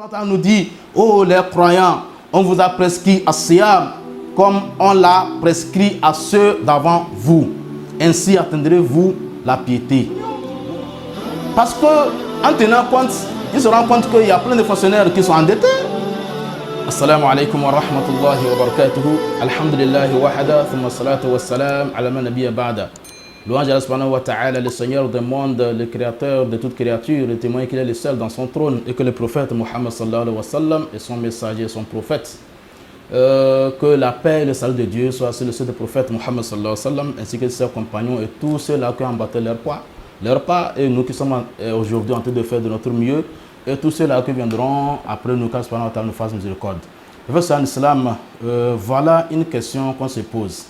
Allah nous dit, oh les croyants, on vous a prescrit as-siyam comme on l'a prescrit à ceux d'avant vous. Ainsi atteindrez-vous la piété. Parce que en tenant compte, ils se rendent compte qu'il y a plein de fonctionnaires qui sont endettés. Assalamu alaikum wa rahmatullahi wa barakatuhu. Alhamdulillahi wahada, thumma salatu wa salam ala man nabiyya ba'da. Louange à Allah subhanahu wa ta'ala, le Seigneur du monde, le Créateur de toute créature, le témoin qu'il est le seul dans son trône et que le prophète Muhammad sallallahu alayhi wa sallam est son messager, son prophète. Que la paix et le salut de Dieu soient sur le seul prophète Muhammad sallallahu alayhi wa sallam ainsi que ses compagnons et tous ceux-là qui ont battu leur pas et nous qui sommes aujourd'hui en train de faire de notre mieux et tous ceux-là qui viendront après nous, qu'Allah subhanahu wa ta'ala nous fasse miséricorde. Frères en islam, voilà une question qu'on se pose.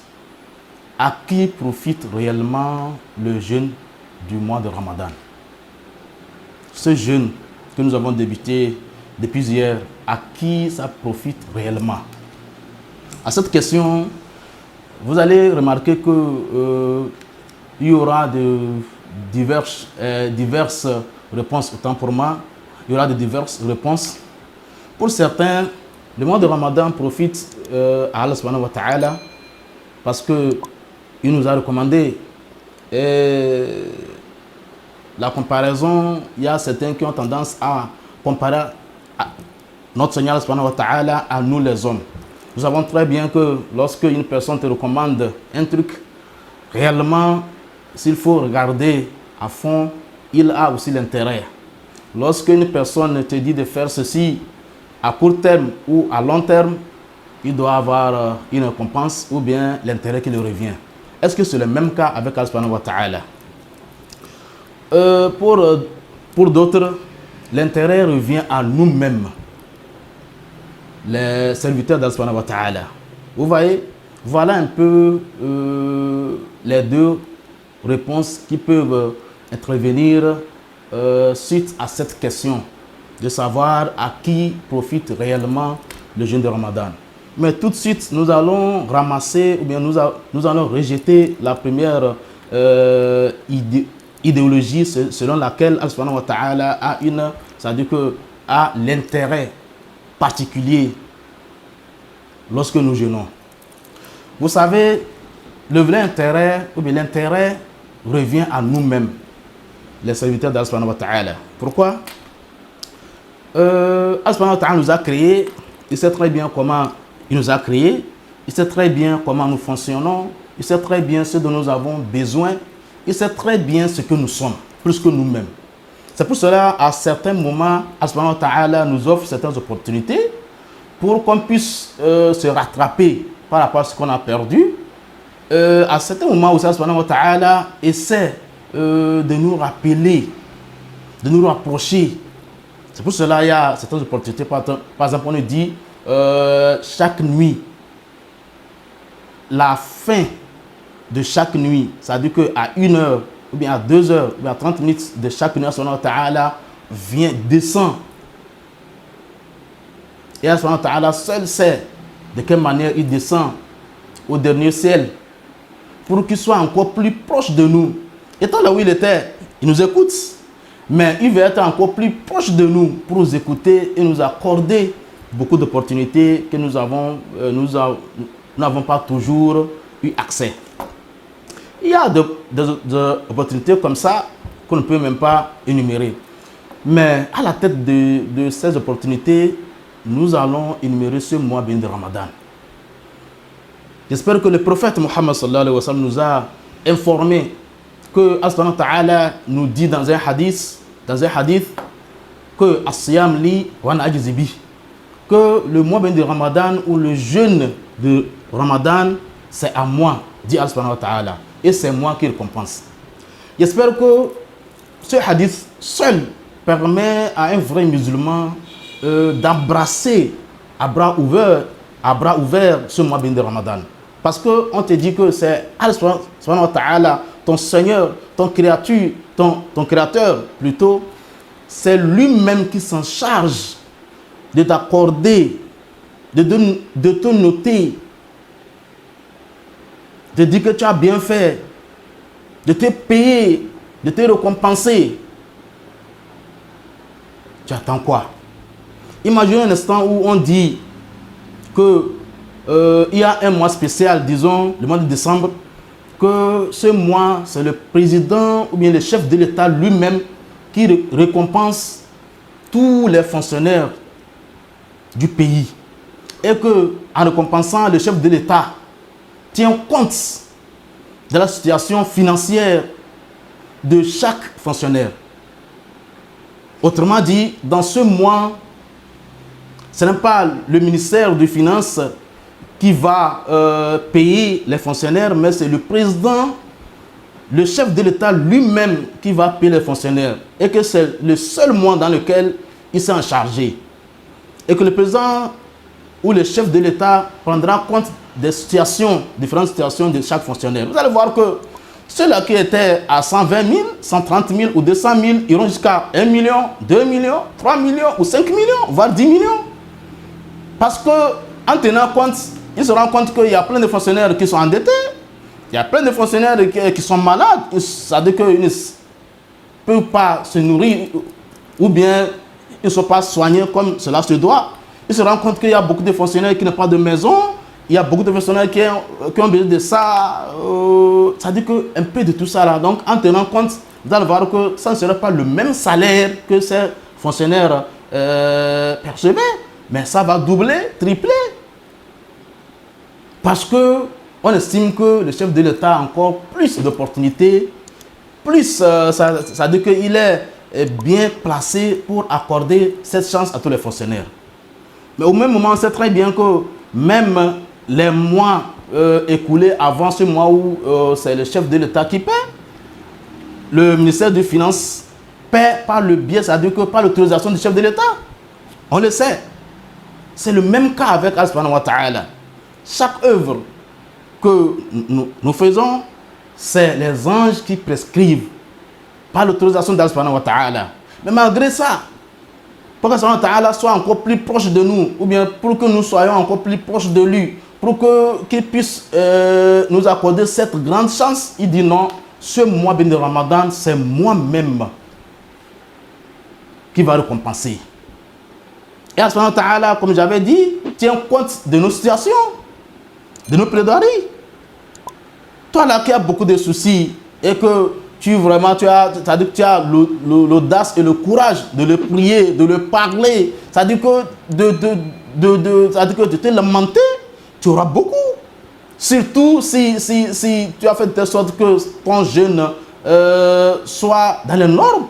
À qui profite réellement le jeûne du mois de Ramadan? Ce jeûne que nous avons débuté depuis hier, à qui ça profite réellement? À cette question, vous allez remarquer que il y aura de diverses réponses. Autant pour moi, il y aura de diverses réponses. Pour certains, le mois de Ramadan profite à Allah subhanahu wa ta'ala parce que il nous a recommandé la comparaison. Il y a certains qui ont tendance à comparer notre Seigneur subhanahu wa ta'ala à nous les hommes. Nous savons très bien que lorsque une personne te recommande un truc, réellement, s'il faut regarder à fond, il a aussi l'intérêt. Lorsque une personne te dit de faire ceci à court terme ou à long terme, il doit avoir une récompense ou bien l'intérêt qui lui revient. Est-ce que c'est le même cas avec Allah subhanahu wa ta'ala? Pour d'autres, l'intérêt revient à nous-mêmes, les serviteurs d'Allah subhanahu wa ta'ala. Vous voyez, voilà un peu les deux réponses qui peuvent intervenir suite à cette question de savoir à qui profite réellement le jeûne de Ramadan. Mais tout de suite, nous allons ramasser ou bien nous allons rejeter la première idéologie selon laquelle Allah subhanahu wa ta'ala a c'est-à-dire que a l'intérêt particulier lorsque nous jeûnons. Vous savez, le vrai intérêt ou bien l'intérêt revient à nous-mêmes, les serviteurs d'Allah subhanahu wa ta'ala. Pourquoi? Allah subhanahu wa ta'ala nous a créés, il sait très bien comment il nous a créés, il sait très bien comment nous fonctionnons, il sait très bien ce dont nous avons besoin, il sait très bien ce que nous sommes, plus que nous-mêmes. C'est pour cela, à certains moments, Allah subhanahu wa ta'ala nous offre certaines opportunités pour qu'on puisse se rattraper par rapport à ce qu'on a perdu. À certains moments où Allah subhanahu wa ta'ala essaie de nous rappeler, de nous rapprocher. C'est pour cela qu'il y a certaines opportunités. Par exemple, on nous dit chaque nuit, la fin de chaque nuit, c'est-à-dire qu'à 1 heure, ou bien à 2 heures, ou bien à 30 minutes de chaque nuit, Allah subhanahu wa ta'ala descend. Et Allah subhanahu wa ta'ala seul sait de quelle manière il descend au dernier ciel pour qu'il soit encore plus proche de nous. Étant là où il était, il nous écoute, mais il veut être encore plus proche de nous pour nous écouter et nous accorder beaucoup d'opportunités que nous n'avons pas toujours eu accès. Il y a des opportunités comme ça qu'on ne peut même pas énumérer. Mais à la tête de ces opportunités, nous allons énumérer ce mois béni de Ramadan. J'espère que le prophète Muhammad sallallahu alayhi wa sallam nous a informé que Allah subhanahu wa ta'ala nous dit dans un hadith que as-siyam li wa ana ajzi bi, que le mois béni de Ramadan ou le jeûne de Ramadan, c'est à moi, dit Allah subhanahu wa ta'ala, et c'est moi qui récompense. J'espère que ce hadith seul permet à un vrai musulman d'embrasser à bras ouverts ce mois béni de Ramadan. Parce qu'on te dit que c'est Allah subhanahu wa ta'ala, ton Seigneur, ton Créateur plutôt, c'est lui-même qui s'en charge de t'accorder, de te noter, de dire que tu as bien fait, de te payer, de te récompenser. Tu attends quoi? Imaginez un instant où on dit que il y a un mois spécial, disons le mois de décembre, que ce mois, c'est le président ou bien le chef de l'État lui-même qui récompense tous les fonctionnaires du pays. Et que, en récompensant le chef de l'État, tient compte de la situation financière de chaque fonctionnaire. Autrement dit, dans ce mois, ce n'est pas le ministère des Finances qui va payer les fonctionnaires, mais c'est le président, le chef de l'État lui-même qui va payer les fonctionnaires. Et que c'est le seul mois dans lequel il s'est en chargé. Et que le président ou le chef de l'État prendra compte des situations, différentes situations de chaque fonctionnaire. Vous allez voir que ceux-là qui étaient à 120 000, 130 000 ou 200 000 iront jusqu'à 1 million, 2 millions, 3 millions ou 5 millions, voire 10 millions. Parce qu'en tenant compte, ils se rendent compte qu'il y a plein de fonctionnaires qui sont endettés, il y a plein de fonctionnaires qui sont malades, c'est-à-dire qu'ils ne peuvent pas se nourrir ou bien ils ne sont pas soignés comme cela se doit. Ils se rendent compte qu'il y a beaucoup de fonctionnaires qui n'ont pas de maison, il y a beaucoup de fonctionnaires qui ont besoin de ça. Ça dit qu'un peu de tout ça là. Donc, en tenant compte, vous allez voir que ça ne sera pas le même salaire que ces fonctionnaires percevaient, mais ça va doubler, tripler. Parce qu'on estime que le chef de l'État a encore plus d'opportunités, ça dit qu'il est bien placé pour accorder cette chance à tous les fonctionnaires. Mais au même moment, on sait très bien que même les mois écoulés avant ce mois où c'est le chef de l'État qui paie, le ministère des Finances paie par le biais, c'est-à-dire que par l'autorisation du chef de l'État. On le sait. C'est le même cas avec Allah subhanahu wa ta'ala. Chaque œuvre que nous faisons, c'est les anges qui prescrivent par l'autorisation d'Allah subhanahu wa ta'ala. Mais malgré ça, pour que Allah subhanahu wa ta'ala soit encore plus proche de nous, ou bien pour que nous soyons encore plus proches de lui, pour qu'il puisse nous accorder cette grande chance, il dit non, ce mois béni de Ramadan, c'est moi-même qui va récompenser. Et Allah subhanahu wa ta'ala, comme j'avais dit, tient compte de nos situations, de nos plaidoiries. Toi là qui as beaucoup de soucis et que tu as l'audace et le courage de le prier, de le parler, c'est-à-dire que de te lamenter, tu auras beaucoup. Surtout si tu as fait de telle sorte que ton jeûne soit dans les normes.